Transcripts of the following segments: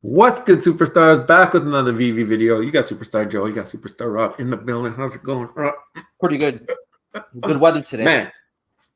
What's good, superstars? Back with another VV video. You got Superstar Joe, you got Superstar Rob in the building. How's it going, Rob? Pretty good. Good weather today.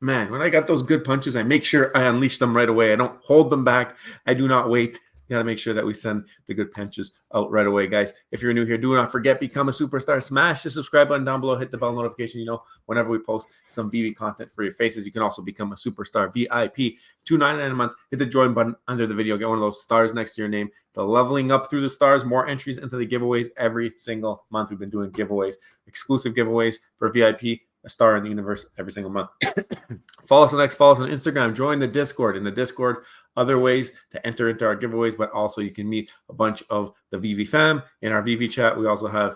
Man, when I got those good punches, I make sure I unleash them right away. I don't hold them back. I do not wait. You got to make sure that we send the good punches out right away, guys. If you're new here, do not forget, become a superstar. Smash the subscribe button down below. Hit the bell notification. You know, whenever we post some VV content for your faces, you can also become a superstar VIP. $2.99 a month. Hit the join button under the video. Get one of those stars next to your name. The leveling up through the stars, more entries into the giveaways every single month. We've been doing giveaways, exclusive giveaways for VIP, a star in the universe every single month. Follow us on X, follow us on Instagram, join the Discord. In the Discord, other ways to enter into our giveaways, but also you can meet a bunch of the VV fam in our VV chat. We also have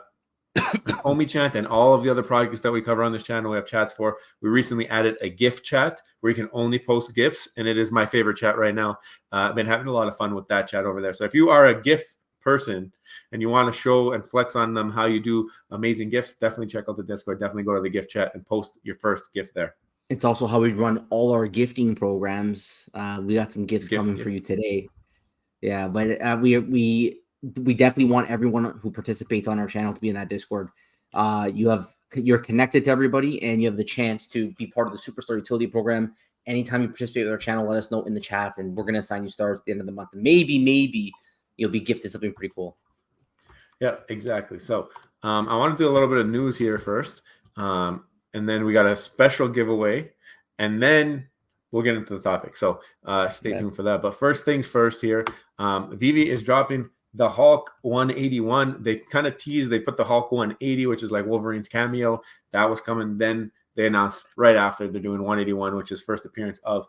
the ecomi chat and all of the other projects that we cover on this channel. We have chats for. We recently added a gift chat where you can only post gifts, and it is my favorite chat right now. I've been having a lot of fun with that chat over there. So if you are a gift person and you want to show and flex on them how you do amazing gifts, definitely check out the Discord. Definitely go to the gift chat and post your first gift there. It's also how we run all our gifting programs. We got some gifts coming for you today. Yeah, but we definitely want everyone who participates on our channel to be in that Discord. You're connected to everybody, and you have the chance to be part of the Superstar Utility Program. Anytime you participate with our channel, let us know in the chats, and we're gonna assign you stars at the end of the month. And maybe you'll be gifted something pretty cool. Yeah, exactly. So I want to do a little bit of news here first. And then we got a special giveaway, and then we'll get into the topic. So stay tuned for that. But first things first here, Veve is dropping the Hulk 181. They kind of teased, they put the Hulk 180, which is like Wolverine's cameo. That was coming. Then they announced right after they're doing 181, which is first appearance of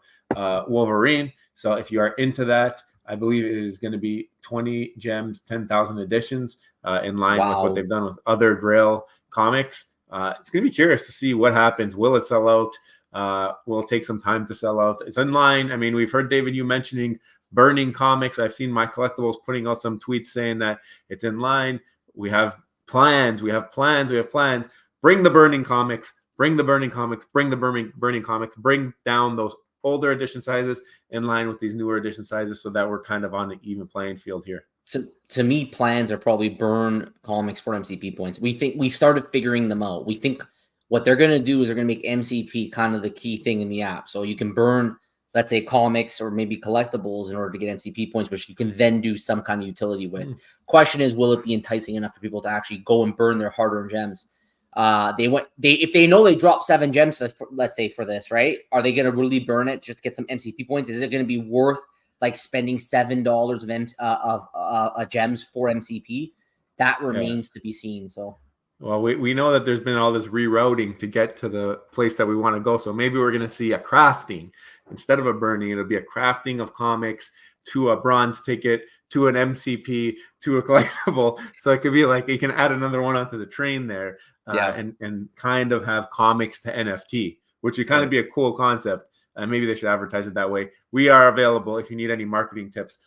Wolverine. So if you are into that, I believe it is going to be 20 gems, 10,000 editions in line with what they've done with other Grail comics. It's going to be curious to see what happens. Will it sell out? Will it take some time to sell out? It's online. I mean, we've heard, David, you mentioning burning comics. I've seen My Collectibles putting out some tweets saying that it's in line. We have plans. We have plans. We have plans. Bring the burning comics. Bring the burning comics. Bring the burning comics. Bring down those older edition sizes in line with these newer edition sizes so that we're kind of on an even playing field here. To me, plans are probably burn comics for MCP points. We think we started figuring them out. We think what they're going to do is they're going to make MCP kind of the key thing in the app. So you can burn, let's say, comics or maybe collectibles in order to get MCP points, which you can then do some kind of utility with. Question is, will it be enticing enough for people to actually go and burn their hard-earned gems? If they know they drop 7 gems, let's say for this, right? Are they going to really burn it just to get some MCP points? Is it going to be worth like spending $7 of gems for MCP? That remains to be seen. So, well, we know that there's been all this rerouting to get to the place that we want to go. So maybe we're going to see a crafting instead of a burning. It'll be a crafting of comics to a bronze ticket to an MCP to a collectible. So it could be like you can add another one onto the train there, and kind of have comics to NFT, which would kind of be a cool concept. Maybe they should advertise it that way. We are available if you need any marketing tips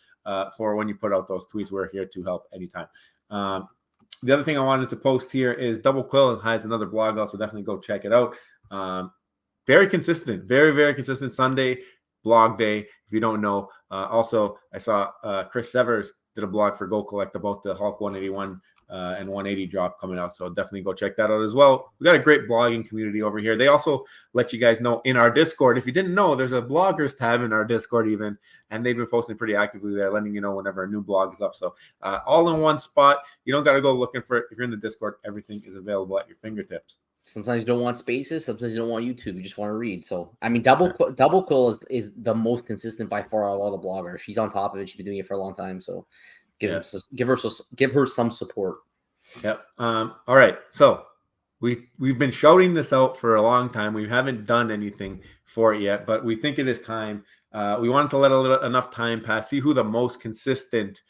for when you put out those tweets. We're here to help anytime. The other thing I wanted to post here is Double Quill has another blog out, so definitely go check it out. Very consistent, very consistent Sunday blog day. If you don't know, also I saw Chris Severs did a blog for Go Collect about the Hulk 181 and 180 drop coming out. So definitely go check that out as well. We got a great blogging community over here. They also let you guys know in our Discord. If you didn't know, there's a bloggers tab in our Discord even, and they've been posting pretty actively there, letting you know whenever a new blog is up. So all in one spot. You don't got to go looking for it. If you're in the Discord, everything is available at your fingertips. Sometimes you don't want spaces. Sometimes you don't want YouTube. You just want to read. So, I mean, Double Quill is the most consistent by far of all the bloggers. She's on top of it. She's been doing it for a long time. So give her some support. Yep. All right. So we've been shouting this out for a long time. We haven't done anything for it yet, but we think it is time. We wanted to let enough time pass, see who the most consistent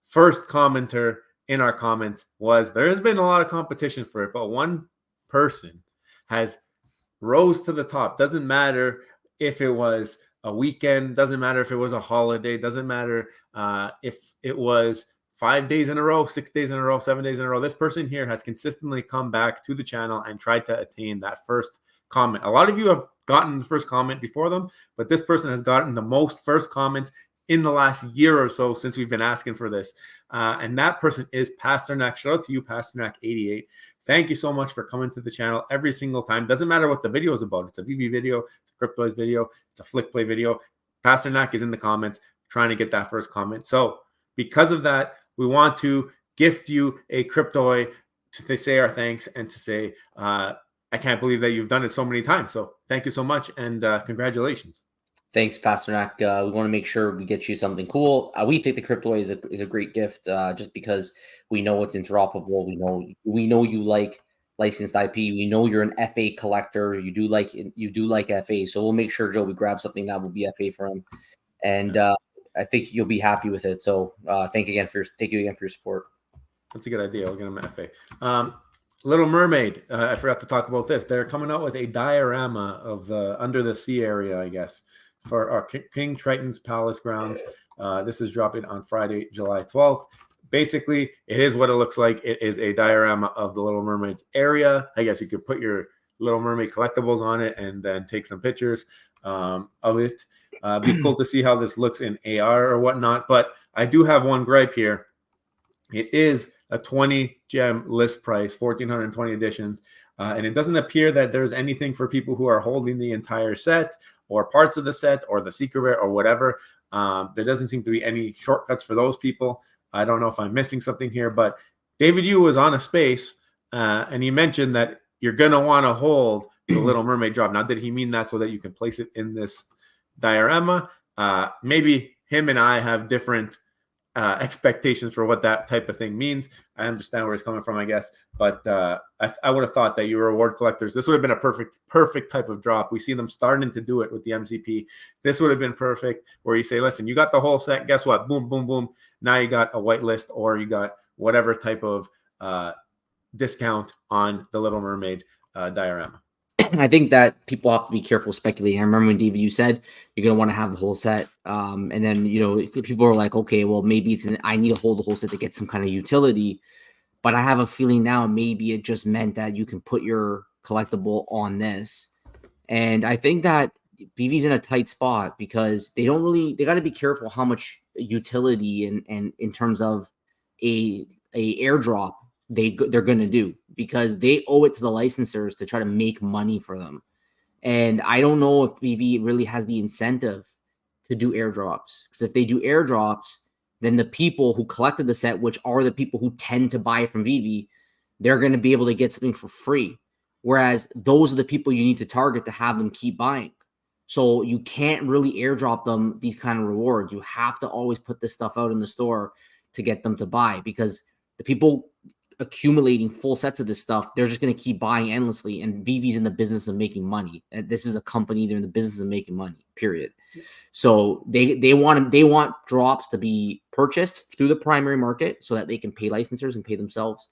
first commenter in our comments was. There has been a lot of competition for it, but one person has rose to the top. Doesn't matter if it was a weekend, doesn't matter if it was a holiday, doesn't matter if it was 5 days in a row, 6 days in a row, 7 days in a row. This person here has consistently come back to the channel and tried to attain that first comment. A lot of you have gotten the first comment before them, but this person has gotten the most first comments in the last year or so since we've been asking for this. And that person is Pasternak. Shout out to you, Pasternak88. Thank you so much for coming to the channel every single time. Doesn't matter what the video is about. It's a VV video, it's a Cryptoys video, it's a Flick Play video. Pasternak is in the comments trying to get that first comment. So because of that, we want to gift you a Cryptoy to say our thanks and to say, I can't believe that you've done it so many times. So thank you so much, and congratulations. Thanks, Pasternak. We want to make sure we get you something cool. We think the Cryptoy is a great gift, just because we know it's interoperable. We know you like licensed IP. We know you're an FA collector. You do like FA. So we'll make sure, Joe, we grab something that will be FA for him, and I think you'll be happy with it. So thank you again for your support. That's a good idea. I'll get him FA. Little Mermaid. I forgot to talk about this. They're coming out with a diorama of the under the sea area, I guess, for our King Triton's Palace grounds. This is dropping on Friday, July 12th. Basically, it is what it looks like. It is a diorama of the Little Mermaid's area. I guess you could put your Little Mermaid collectibles on it and then take some pictures of it. Be cool to see how this looks in AR or whatnot. But I do have one gripe here. It is a 20 gem list price, 1,420 editions. And it doesn't appear that there's anything for people who are holding the entire set or parts of the set or the secret rare or whatever. There doesn't seem to be any shortcuts for those people. I don't know if I'm missing something here, but David Yu was on a space and he mentioned that you're going to want to hold the Little Mermaid drop. Now, did he mean that so that you can place it in this diorama? Maybe him and I have different expectations for what that type of thing means. I understand where he's coming from, I guess, but I would have thought that you reward collectors, this would have been a perfect type of drop. We see them starting to do it with the MCP. This would have been perfect, where you say, listen, you got the whole set, guess what, boom, boom, boom, now you got a whitelist, or you got whatever type of discount on the Little Mermaid diorama. I think that people have to be careful speculating. I remember when David, you said you're going to want to have the whole set. And then, people are like, okay, well, maybe I need to hold the whole set to get some kind of utility. But I have a feeling now maybe it just meant that you can put your collectible on this. And I think that Veve's in a tight spot because they got to be careful how much utility and in terms of a airdrop they're going to do, because they owe it to the licensors to try to make money for them. And I don't know if Veve really has the incentive to do airdrops, because if they do airdrops, then the people who collected the set, which are the people who tend to buy from Veve, they're going to be able to get something for free. Whereas those are the people you need to target to have them keep buying. So you can't really airdrop them these kind of rewards. You have to always put this stuff out in the store to get them to buy, because the people accumulating full sets of this stuff, they're just going to keep buying endlessly. And Veve's in the business of making money. This is a company, they're in the business of making money, period. So they want drops to be purchased through the primary market so that they can pay licensors and pay themselves.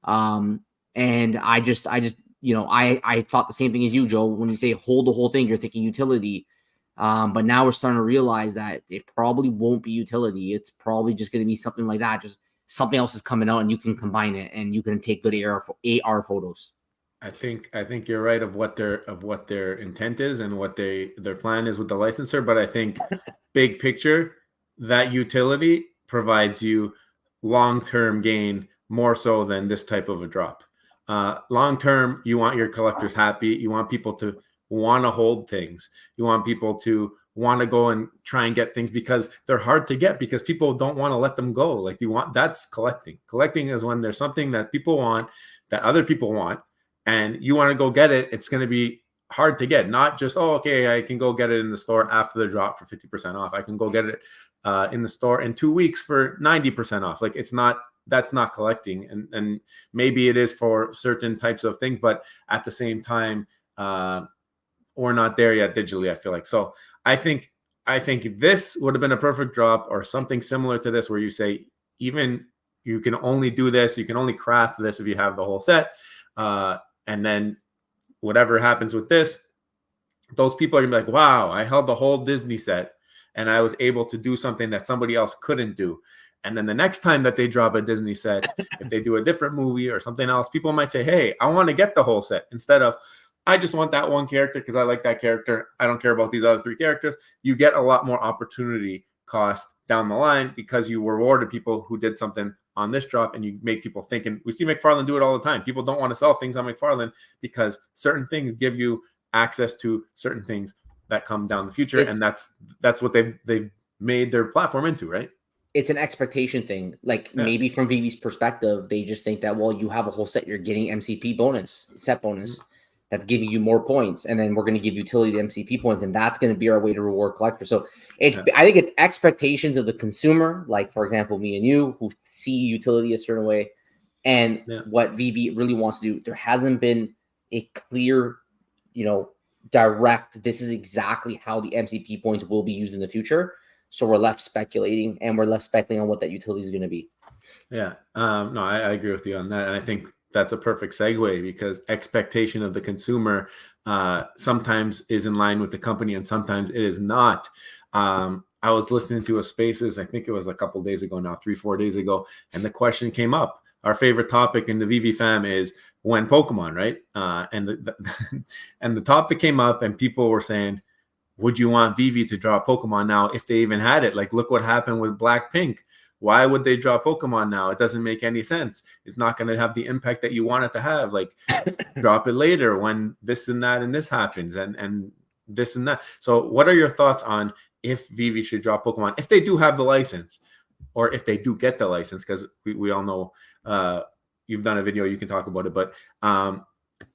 And I thought the same thing as you, Joe. When you say hold the whole thing, you're thinking utility. But now we're starting to realize that it probably won't be utility. It's probably just going to be something like that. Just something else is coming out and you can combine it and you can take good AR photos. I think you're right of what their intent is and what their plan is with the licensor. But I think big picture, that utility provides you long-term gain more so than this type of a drop. Long-term, you want your collectors happy. You want people to want to hold things. You want people to want to go and try and get things because they're hard to get, because people don't want to let them go. Like that's collecting. Collecting is when there's something that people want, that other people want, and you want to go get it. It's going to be hard to get. Not just, oh, okay, I can go get it in the store after the drop for 50% off. I can go get it in the store in 2 weeks for 90% off. Like that's not collecting. And maybe it is for certain types of things, but at the same time, we're not there yet digitally, I feel like. So I think this would have been a perfect drop, or something similar to this, where you say, even you can only do this, you can only craft this if you have the whole set. And then whatever happens with this, those people are gonna be like, wow, I held the whole Disney set and I was able to do something that somebody else couldn't do. And then the next time that they drop a Disney set, if they do a different movie or something else, people might say, hey, I want to get the whole set, instead of, I just want that one character because I like that character. I don't care about these other 3 characters. You get a lot more opportunity cost down the line because you rewarded people who did something on this drop, and you make people think. And we see McFarlane do it all the time. People don't want to sell things on McFarlane because certain things give you access to certain things that come down the future, and that's what they've made their platform into, right? It's an expectation thing. Like maybe from Veve's perspective, they just think that, well, you have a whole set, you're getting MCP bonus, set bonus, that's giving you more points, and then we're going to give utility to MCP points, and that's going to be our way to reward collectors. So it's I think it's expectations of the consumer, like for example, me and you, who see utility a certain way, and what Veve really wants to do. There hasn't been a clear, direct, this is exactly how the MCP points will be used in the future. So we're left speculating, and we're left speculating on what that utility is going to be. Yeah. No, I agree with you on that. And I think that's a perfect segue, because expectation of the consumer sometimes is in line with the company and sometimes it is not. I was listening to a Spaces, I think it was a couple days ago now, 3-4 days ago, and the question came up. Our favorite topic in the Veve fam is when Pokemon, right? And the topic came up, and people were saying, would you want Veve to draw Pokemon now if they even had it? Like, look what happened with Blackpink. Why would they draw Pokemon now? It doesn't make any sense. It's not going to have the impact that you want it to have. Like, drop it later when this and that and this happens and this and that. So what are your thoughts on if Veve should draw Pokemon, if they do have the license, or if they do get the license? Because we all know you've done a video, you can talk about it. But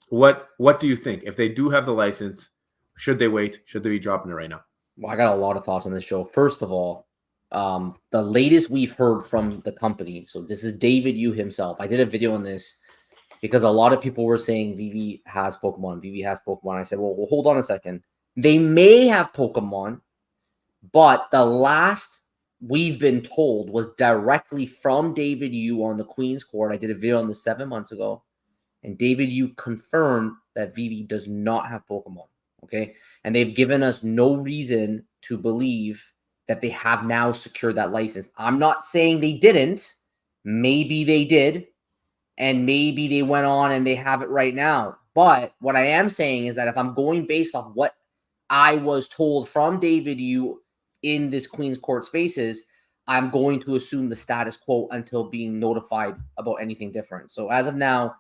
what do you think? If they do have the license, should they wait? Should they be dropping it right now? Well, I got a lot of thoughts on this, Joe. First of all, the latest we've heard from the company, so this is David Yu himself. I did a video on this because a lot of people were saying Veve has Pokemon. Veve has Pokemon. I said, well, hold on a second. They may have Pokemon, but the last we've been told was directly from David Yu on the Queen's Court. I did a video on this 7 months ago, and David Yu confirmed that Veve does not have Pokemon. Okay. And they've given us no reason to believe that they have now secured that license. I'm not saying they didn't. Maybe they did. And maybe they went on and they have it right now. But what I am saying is that if I'm going based off what I was told from David Yu in this Queen's Court Spaces, I'm going to assume the status quo until being notified about anything different. So as of now,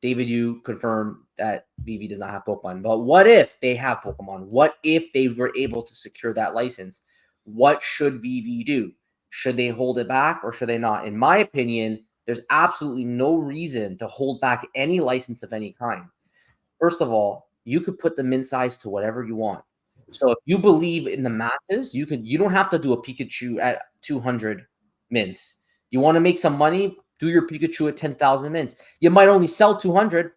David Yu confirmed that Veve does not have Pokemon. But what if they have Pokemon? What if they were able to secure that license? What should Veve do? Should they hold it back or should they not? In my opinion, there's absolutely no reason to hold back any license of any kind. First of all, you could put the mint size to whatever you want. So if you believe in the masses, you don't have to do a Pikachu at 200 mints. You want to make some money? Do your Pikachu at 10,000 mints. You might only sell 200.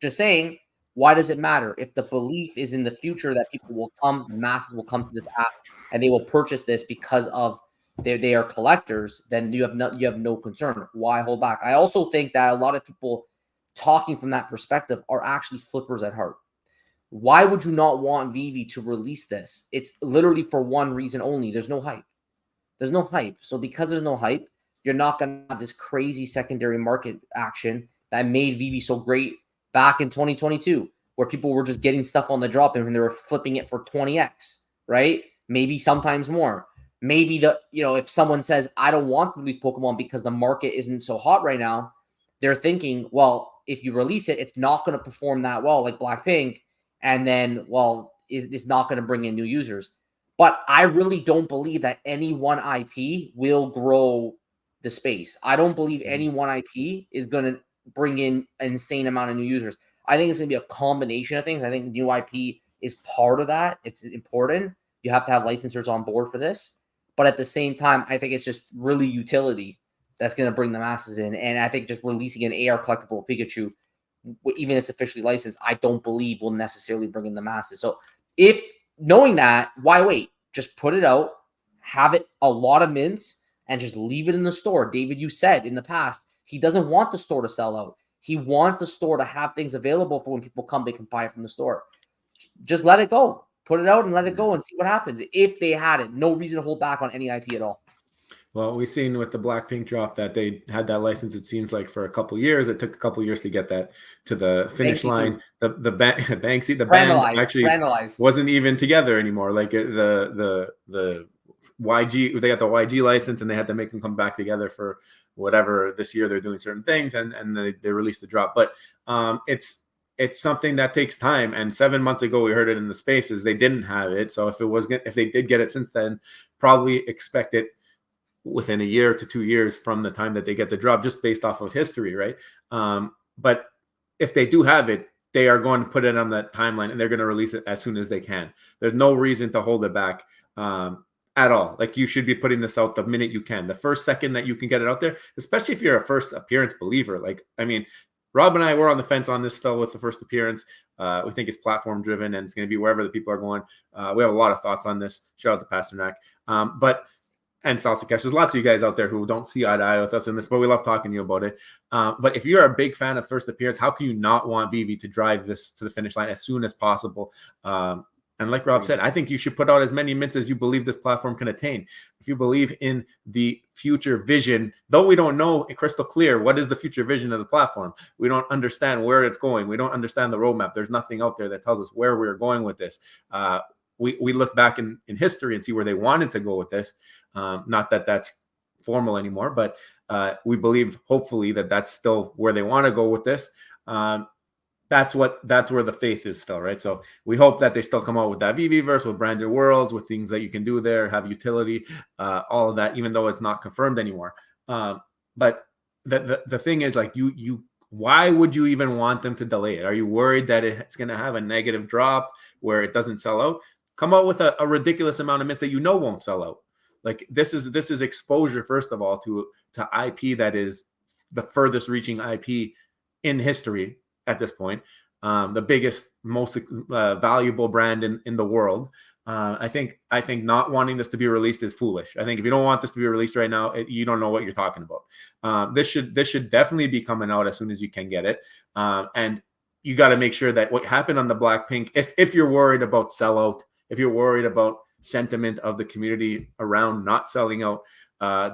Just saying, why does it matter? If the belief is in the future that people will come, the masses will come to this app and they will purchase this because of they are collectors, then you have no concern. Why hold back? I also think that a lot of people talking from that perspective are actually flippers at heart. Why would you not want Veve to release this? It's literally for one reason only. There's no hype. There's no hype. So because there's no hype, you're not going to have this crazy secondary market action that made Veve so great back in 2022, where people were just getting stuff on the drop and they were flipping it for 20x, right? Maybe sometimes more. Maybe if someone says, I don't want to release Pokemon because the market isn't so hot right now, they're thinking, well, if you release it, it's not going to perform that well, like Blackpink, and then, well, it's not going to bring in new users. But I really don't believe that any one IP will grow the space. I don't believe any one IP is going to bring in an insane amount of new users. I think it's going to be a combination of things. I think new IP is part of that. It's important. You have to have licensors on board for this. But at the same time, I think it's just really utility that's going to bring the masses in. And I think just releasing an AR collectible Pikachu, even if it's officially licensed, I don't believe will necessarily bring in the masses. So if knowing that, why wait? Just put it out, have it a lot of mints, and just leave it in the store. David, you said in the past, he doesn't want the store to sell out. He wants the store to have things available for when people come, they can buy it from the store. Just let it go. Put it out and let it go and see what happens. If they had it, no reason to hold back on any IP at all. Well, we've seen with the Blackpink drop that they had that license, it seems like, for a couple of years. It took a couple of years to get that to the finish line. The Banksy, the band actually wasn't even together anymore. Like the YG, they got the YG license, and they had to make them come back together for whatever this year they're doing certain things, and they released the drop. But it's something that takes time. And 7 months ago, we heard it in the spaces, they didn't have it. So if they did get it since then, probably expect it within a year to 2 years from the time that they get the drop, just based off of history, right? But if they do have it, they are going to put it on that timeline, and they're going to release it as soon as they can. There's no reason to hold it back at all. Like, you should be putting this out the minute you can, the first second that you can get it out there, especially if you're a first appearance believer. Like, I mean, Rob and I were on the fence on this still with the first appearance. We think it's platform driven, and it's going to be wherever the people are going. We have a lot of thoughts on this. Shout out to Pasternak. And Salsa Cash. There's lots of you guys out there who don't see eye to eye with us in this, but we love talking to you about it. But if you're a big fan of first appearance, how can you not want Veve to drive this to the finish line as soon as possible? And like Rob said, I think you should put out as many mints as you believe this platform can attain. If you believe in the future vision, though we don't know crystal clear what is the future vision of the platform, we don't understand where it's going. We don't understand the roadmap. There's nothing out there that tells us where we're going with this. We look back in history and see where they wanted to go with this. Not that that's formal anymore, but we believe hopefully that that's still where they want to go with this. That's where the faith is still, right? So we hope that they still come out with that Veveverse, with branded worlds, with things that you can do there, have utility, all of that, even though it's not confirmed anymore. But the thing is, like, why would you even want them to delay it? Are you worried that it's going to have a negative drop where it doesn't sell out? Come out with a ridiculous amount of mints that won't sell out. Like, this is exposure, first of all, to IP that is the furthest reaching IP in history at this point. The biggest, most valuable brand in the world. I think not wanting this to be released is foolish. I think if you don't want this to be released right now, you don't know what you're talking about. This should definitely be coming out as soon as you can get it. And you got to make sure that what happened on the Blackpink, if you're worried about sellout, if you're worried about sentiment of the community around not selling out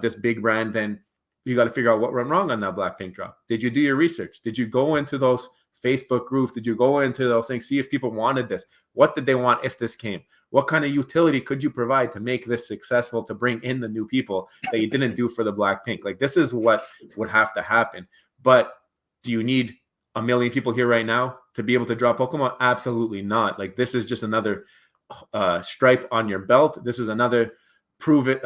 this big brand, then you got to figure out what went wrong on that Blackpink drop. Did you do your research? Did you go into those Facebook groups? Did you go into those things, see if people wanted this? What did they want if this came? What kind of utility could you provide to make this successful, to bring in the new people that you didn't do for the Blackpink? Like, this is what would have to happen. But do you need 1 million people here right now to be able to draw Pokemon? Absolutely not. Like, this is just another stripe on your belt. This is another prove it.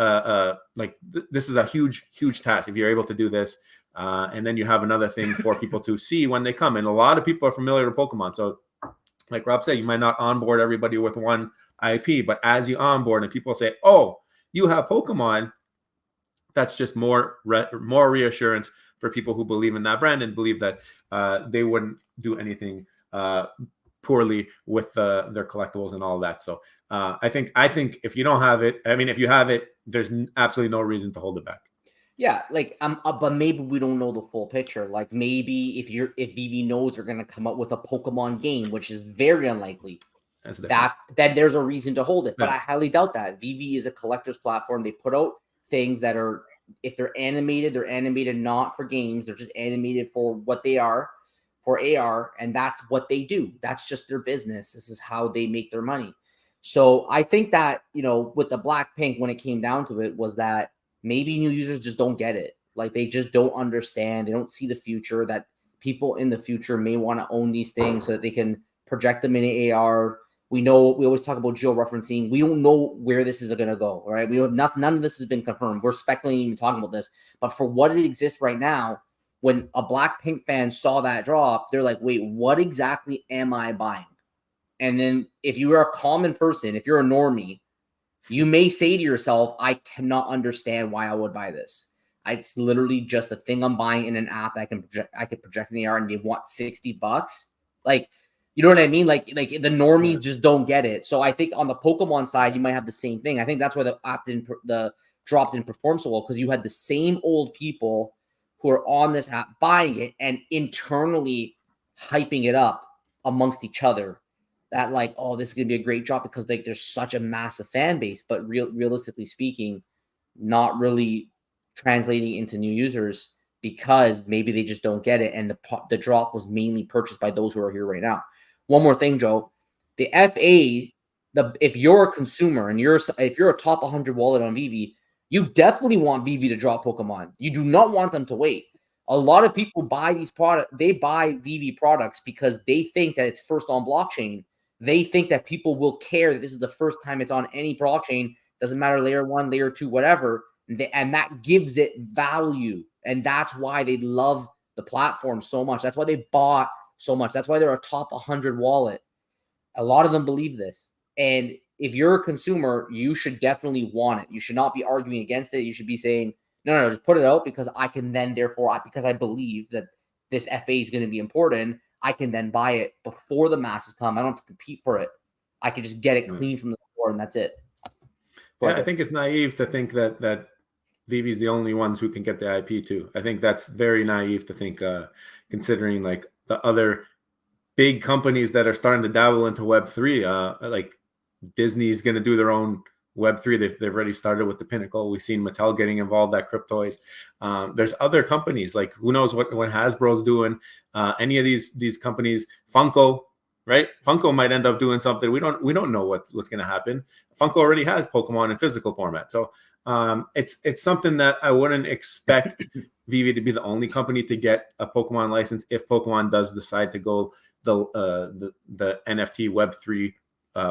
This is a huge task if you're able to do this. And then you have another thing for people to see when they come. And a lot of people are familiar with Pokemon. So like Rob said, you might not onboard everybody with one IP, but as you onboard and people say, oh, you have Pokemon, that's just more reassurance for people who believe in that brand and believe that they wouldn't do anything poorly with their collectibles and all of that. So I think if you don't have it, I mean, if you have it, there's absolutely no reason to hold it back. Yeah, like but maybe we don't know the full picture. Like, maybe if Veve knows they're gonna come up with a Pokemon game, which is very unlikely, that there's a reason to hold it. But I highly doubt that. Veve is a collector's platform. They put out things that are, if they're animated not for games. They're just animated for what they are, for AR, and that's what they do. That's just their business. This is how they make their money. So I think that, with the Blackpink, when it came down to it, was that maybe new users just don't get it. Like, they just don't understand. They don't see the future, that people in the future may want to own these things so that they can project them in AR. We always talk about geo-referencing. We don't know where this is going to go, right? None of this has been confirmed. We're speculating and talking about this. But for what it exists right now, when a Blackpink fan saw that drop, they're like, wait, what exactly am I buying? And then if you are a common person, if you're a normie, you may say to yourself, I cannot understand why I would buy this. It's literally just a thing I'm buying in an app that I can project in the AR, and you want $60. Like, you know what I mean? Like the normies just don't get it. So I think on the Pokemon side, you might have the same thing. I think that's why the drop didn't perform so well, because you had the same old people who are on this app buying it and internally hyping it up amongst each other. That, like, oh, this is going to be a great drop because, like, there's such a massive fan base, but realistically speaking, not really translating into new users because maybe they just don't get it. And the drop was mainly purchased by those who are here right now. One more thing, Joe, the FA if you're a consumer and if you're a top 100 wallet on Veve, you definitely want Veve to drop Pokemon. You do not want them to wait. A lot of people buy these products. They buy Veve products because they think that it's first on blockchain. They think that people will care that this is the first time it's on any blockchain. Doesn't matter layer 1, layer 2, whatever. And that gives it value. And that's why they love the platform so much. That's why they bought so much. That's why they're a top 100 wallet. A lot of them believe this. And if you're a consumer, you should definitely want it. You should not be arguing against it. You should be saying, no, just put it out because I can then, therefore, because I believe that this FA is going to be important, I can then buy it before the masses come. I don't have to compete for it. I can just get it clean from the store, and that's it. I think it's naive to think that Veve is the only ones who can get the IP too. I think that's very naive to think, considering like the other big companies that are starting to dabble into Web3, like Disney's going to do their own Web3. They've already started with the Pinnacle. We've seen Mattel getting involved at Cryptoys. There's other companies, like who knows what Hasbro's doing. Any of these companies, Funko, right? Funko might end up doing something. We don't know what's going to happen. Funko already has Pokemon in physical format. So it's something that I wouldn't expect Veve to be the only company to get a Pokemon license if Pokemon does decide to go the NFT Web3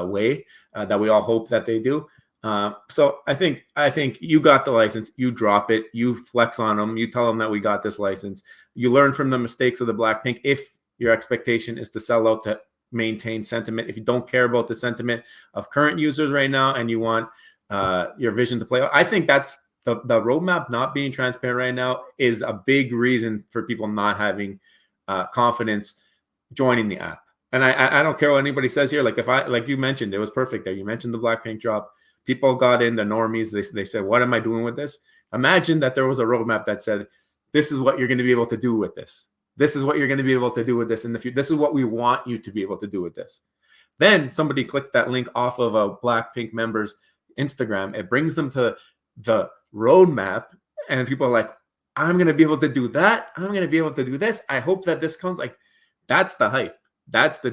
way that we all hope that they do. So I think you got the license, you drop it, you flex on them, you tell them that we got this license, you learn from the mistakes of the Blackpink. If your expectation is to sell out to maintain sentiment, if you don't care about the sentiment of current users right now and you want your vision to play out, I think that's the roadmap not being transparent right now is a big reason for people not having confidence joining the app. And I don't care what anybody says here. Like you mentioned, it was perfect there. You mentioned the Blackpink drop. People got in, the normies. They said, what am I doing with this? Imagine that there was a roadmap that said, this is what you're going to be able to do with this. This is what you're going to be able to do with this in the future. This is what we want you to be able to do with this. Then somebody clicks that link off of a Blackpink member's Instagram. It brings them to the roadmap. And people are like, I'm going to be able to do that. I'm going to be able to do this. I hope that this comes. Like, that's the hype. That's the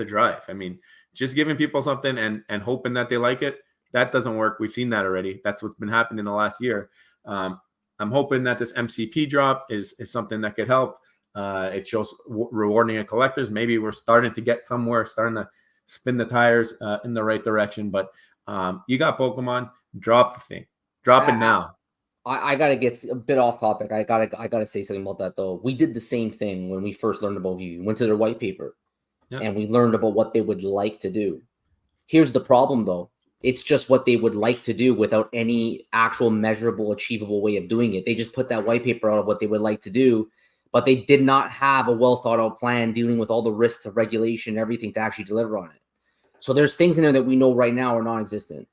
drive. I mean, just giving people something and hoping that they like it, that doesn't work. We've seen that already. That's what's been happening in the last year. I'm hoping that this MCP drop is something that could help. It shows rewarding of collectors. Maybe we're starting to get somewhere, starting to spin the tires in the right direction. But you got Pokemon, drop the thing. Drop it now. I gotta get a bit off topic. I gotta say something about that though. We did the same thing when we first learned about Veve. We went to their white paper, and we learned about what they would like to do. Here's the problem though. It's just what they would like to do without any actual measurable, achievable way of doing it. They just put that white paper out of what they would like to do, but they did not have a well thought out plan dealing with all the risks of regulation and everything to actually deliver on it. So there's things in there that we know right now are non-existent.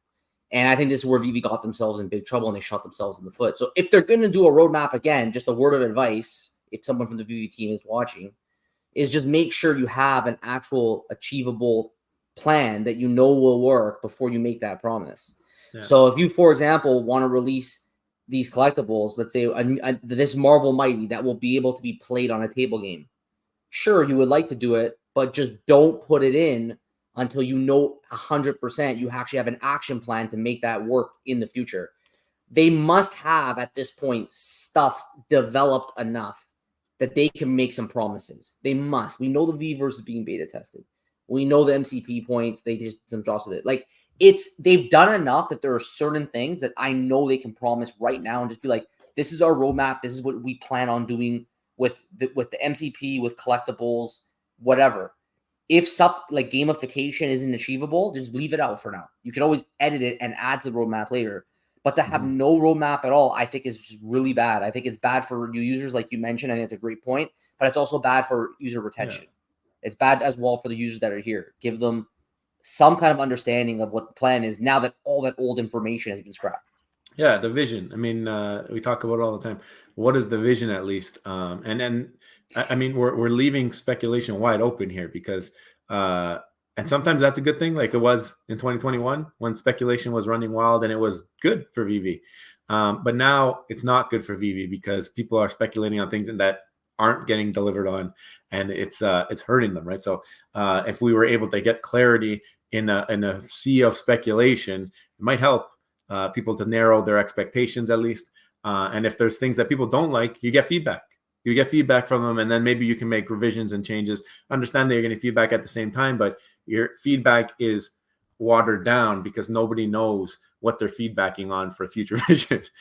And I think this is where Veve got themselves in big trouble and they shot themselves in the foot. So if they're going to do a roadmap again, just a word of advice, if someone from the Veve team is watching, is just make sure you have an actual achievable plan that you know will work before you make that promise. Yeah. So if you, for example, want to release these collectibles, let's say this Marvel Mighty that will be able to be played on a table game. Sure, you would like to do it, but just don't put it in until you know 100% you actually have an action plan to make that work in the future. They must have, at this point, stuff developed enough that they can make some promises. They must. We know the Vverse is being beta tested. We know the MCP points. They just did some drops with it. Like, they've done enough that there are certain things that I know they can promise right now and just be like, this is our roadmap. This is what we plan on doing with the MCP, with collectibles, whatever. If stuff like gamification isn't achievable, just leave it out for now. You can always edit it and add to the roadmap later. But to have no roadmap at all, I think is just really bad. I think it's bad for new users, like you mentioned. I think it's a great point. But it's also bad for user retention. Yeah. It's bad as well for the users that are here. Give them some kind of understanding of what the plan is now that all that old information has been scrapped. Yeah, the vision. I mean, we talk about it all the time. What is the vision at least? And then, I mean, we're leaving speculation wide open here because, and sometimes that's a good thing, like it was in 2021 when speculation was running wild and it was good for Veve. But now it's not good for Veve because people are speculating on things that aren't getting delivered on, and it's hurting them, right? So if we were able to get clarity in a sea of speculation, it might help people to narrow their expectations at least. And if there's things that people don't like, you get feedback. You get feedback from them, and then maybe you can make revisions and changes. Understand that you're getting feedback at the same time, but your feedback is watered down because nobody knows what they're feedbacking on for future visions.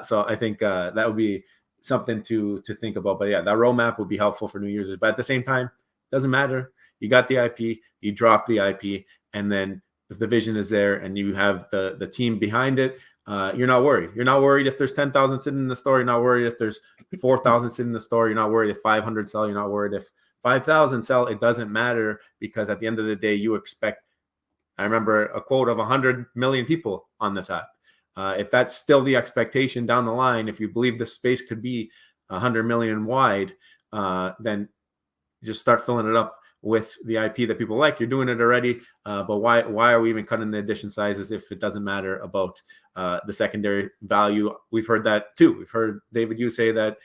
So I think that would be something to think about. But yeah, that roadmap would be helpful for new users. But at the same time, it doesn't matter. You got the IP, you drop the IP, and then if the vision is there and you have the team behind it, you're not worried. You're not worried if there's 10,000 sitting in the store. You're not worried if there's 4,000 sitting in the store. You're not worried if 500 sell. You're not worried if 5,000 sell. It doesn't matter, because at the end of the day, you expect, I remember a quote of 100 million people on this app. If that's still the expectation down the line, if you believe the space could be 100 million wide, then just start filling it up with the IP that people like. You're doing it already, but why are we even cutting the edition sizes if it doesn't matter about the secondary value? We've heard that too. We've heard David, you say that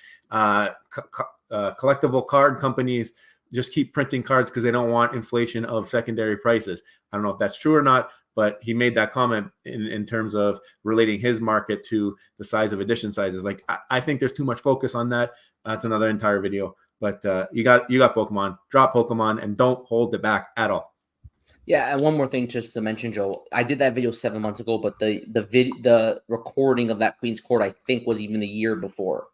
collectible card companies just keep printing cards because they don't want inflation of secondary prices. I don't know if that's true or not, but he made that comment in terms of relating his market to the size of edition sizes. Like, I think there's too much focus on that. That's another entire video. But you got Pokemon. Drop Pokemon and don't hold it back at all. Yeah, and one more thing just to mention, Joe. I did that video 7 months ago, but the recording of that Queen's Court, I think, was even a year before.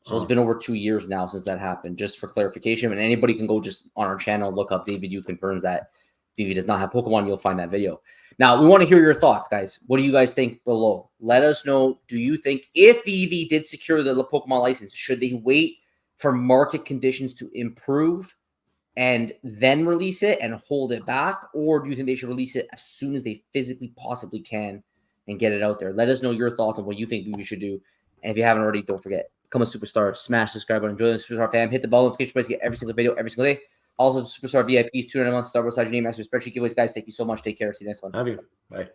So it's been over 2 years now since that happened, just for clarification. And anybody can go just on our channel, look up David Yu confirms that Veve does not have Pokemon. You'll find that video. Now, we want to hear your thoughts, guys. What do you guys think below? Let us know. Do you think if Veve did secure the Pokemon license, should they wait for market conditions to improve and then release it and hold it back? Or do you think they should release it as soon as they physically possibly can and get it out there? Let us know your thoughts on what you think we should do. And if you haven't already, don't forget, become a superstar. Smash the subscribe button. Join the Superstar fam. Hit the bell notification button to get every single video every single day. Also, Superstar VIPs, 200 a month. Start beside your name. Master spreadsheet giveaways, guys. Thank you so much. Take care. See you next one. Love you. Bye.